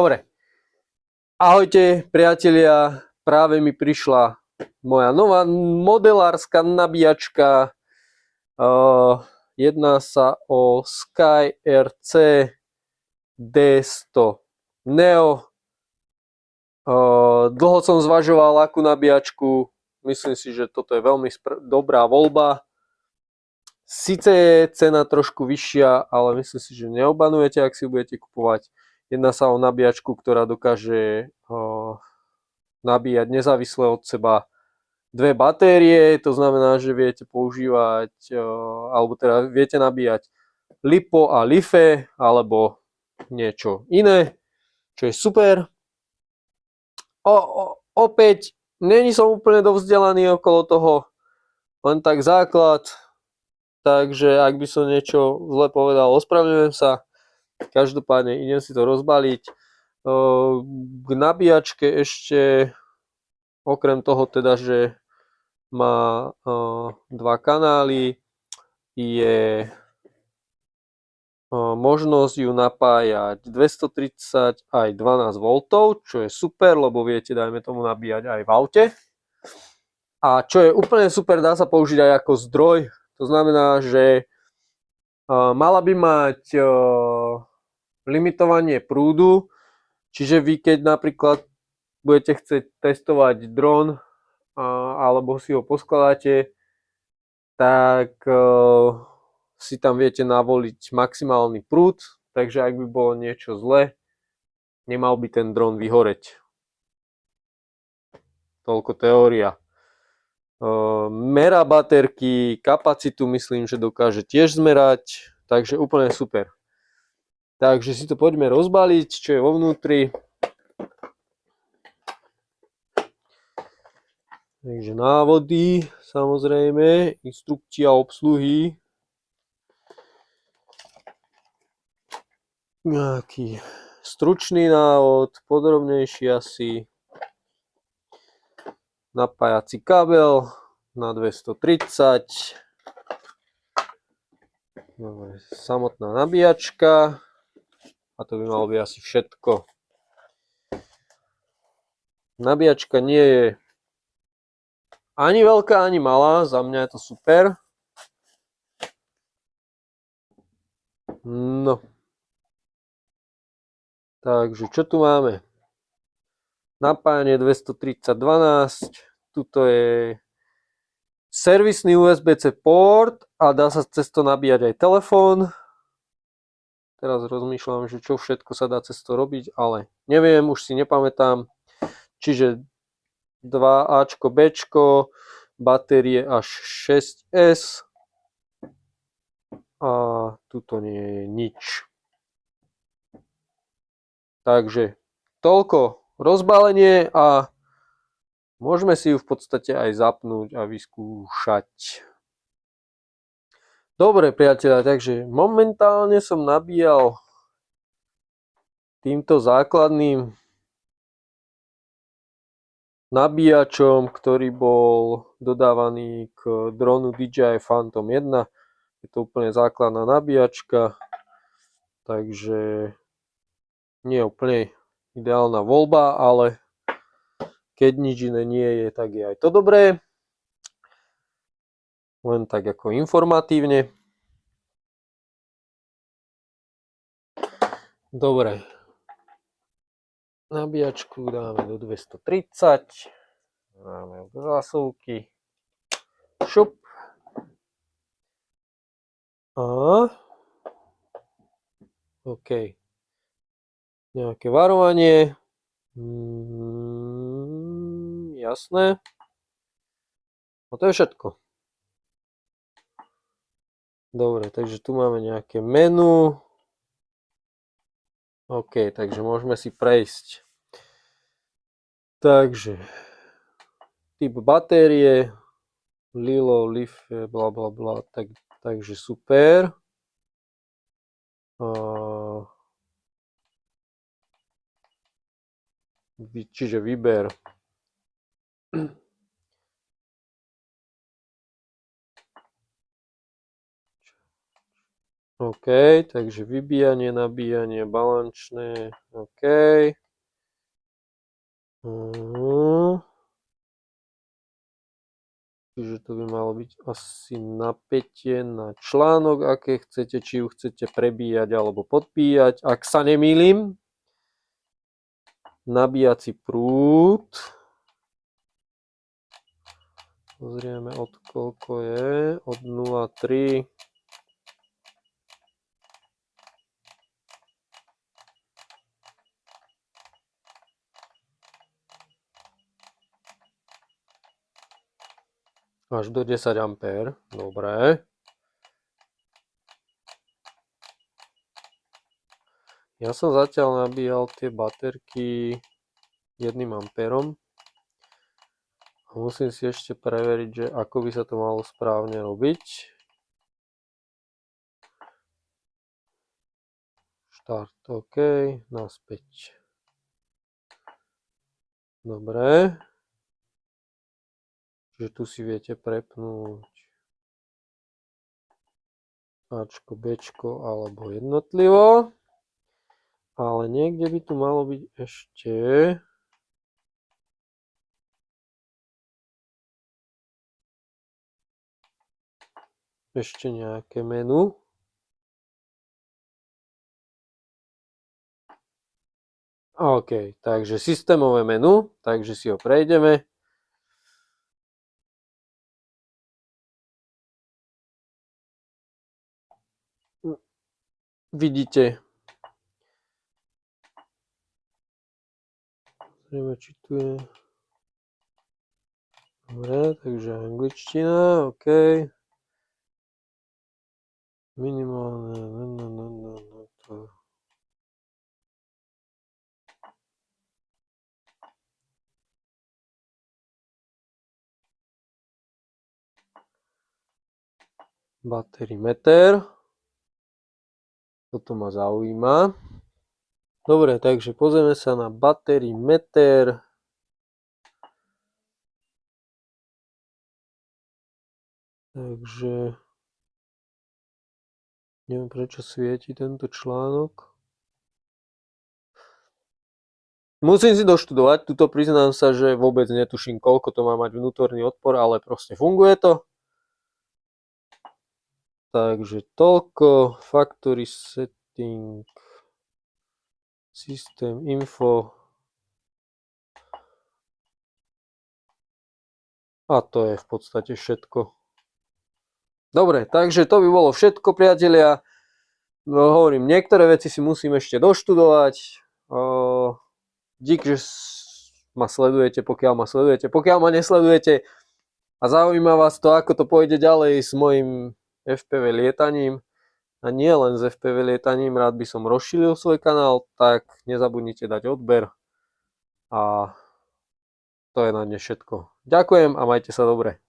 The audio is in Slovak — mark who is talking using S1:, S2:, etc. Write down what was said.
S1: Dobre. Ahojte priatelia, práve mi prišla moja nová modelárska nabíjačka. Jedná sa o SkyRC D100 Neo. Dlho som zvažoval akú nabíjačku, myslím si, že toto je veľmi dobrá voľba. Sice je cena trošku vyššia, ale myslím si, že neobanujete, ak si ju budete kupovať. Jedná sa o nabíjačku, ktorá dokáže nabíjať nezávisle od seba dve batérie, to znamená, že viete používať, alebo teda viete nabíjať LiPo a LiFe, alebo niečo iné, čo je super. Opäť, není som úplne dovzdelaný okolo toho, len tak základ, takže ak by som niečo zle povedal, ospravedlňujem sa. Každopádne idem si to rozbaliť. K nabíjačke ešte, okrem toho teda, že má dva kanály, je možnosť ju napájať 230 aj 12 V, čo je super, lebo viete, dajme tomu nabíjať aj v aute. A čo je úplne super, dá sa použiť aj ako zdroj. To znamená, že mala by mať limitovanie prúdu, čiže vy keď napríklad budete chcieť testovať dron alebo si ho poskladáte, tak si tam viete navoliť maximálny prúd, takže ak by bolo niečo zle, nemal by ten dron vyhoreť. Toľko teória. Merá baterky, kapacitu myslím, že dokáže tiež zmerať, takže úplne super. Takže si to poďme rozbaliť, čo je vo vnútri. Takže návody, samozrejme, inštrukcia obsluhy. Nejaký stručný návod, podrobnejší asi. Napájací kábel na 230. Dobre, samotná nabíjačka. A to by malo byť asi všetko. Nabíjačka nie je ani veľká, ani malá. Za mňa je to super. No. Takže čo tu máme? Napájanie 230/12. Tuto je servisný USB-C port a dá sa cez to nabíjať aj telefón. Teraz rozmýšľam, že čo všetko sa dá cez to robiť, ale neviem, už si nepamätám. Čiže 2Ačko, Bčko, batérie až 6S a tuto nie je nič. Takže toľko rozbalenie a môžeme si ju v podstate aj zapnúť a vyskúšať. Dobre priatelia, takže momentálne som nabíjal týmto základným nabíjačom, ktorý bol dodávaný k dronu DJI Phantom 1. Je to úplne základná nabíjačka, takže nie je úplne ideálna voľba, ale keď nič iné nie je, tak je aj to dobré. Len tak ako informatívne. Dobre. Nabíjačku dáme do 230. Dáme do zásuvky. Šup. A OK. Nejaké varovanie. Jasné. A to je všetko. Dobre, takže tu máme nejaké menu. OK, takže môžeme si prejsť. Takže typ batérie, LiLo, LiFe, bla bla bla, takže super. Čiže výber. OK, takže vybíjanie, nabíjanie, balančné, OK. Čiže to by malo byť asi napätie na článok, aké chcete, či ju chcete prebíjať alebo podpíjať. Ak sa nemýlim, nabíjací prúd. Pozrieme, od koľko je. Od 0,3. Až do 10 A. Dobre. Ja som zatiaľ nabíjal tie baterky 1 amperom. A musím si ešte preveriť, že ako by sa to malo správne robiť. Štart OK, naspäť. Dobre. Čiže tu si viete prepnúť Ačko, Bčko alebo jednotlivo. Ale niekde by tu malo byť ešte nejaké menu. OK, takže systémové menu, takže si ho prejdeme. Vidíte. Zrejme, či tu je. Dobre, takže angličtina, OK. Minimálne, to. Baterimeter. Toto ma zaujíma. Dobre, takže pozrieme sa na baterimeter. Takže neviem, prečo svieti tento článok. Musím si doštudovať, tuto priznám sa, že vôbec netuším, koľko to má mať vnútorný odpor, ale proste funguje to. Takže toľko, factory setting, system info. A to je v podstate všetko. Dobre, takže to by bolo všetko, priatelia. No, hovorím, niektoré veci si musím ešte doštudovať. Dík, že ma sledujete, pokiaľ ma sledujete. Pokiaľ ma nesledujete a zaujíma vás to, ako to pôjde ďalej s mojim FPV lietaním, a nie len s FPV lietaním, rád by som rozšíril svoj kanál, tak nezabudnite dať odber. A to je na dnes všetko. Ďakujem a majte sa dobre.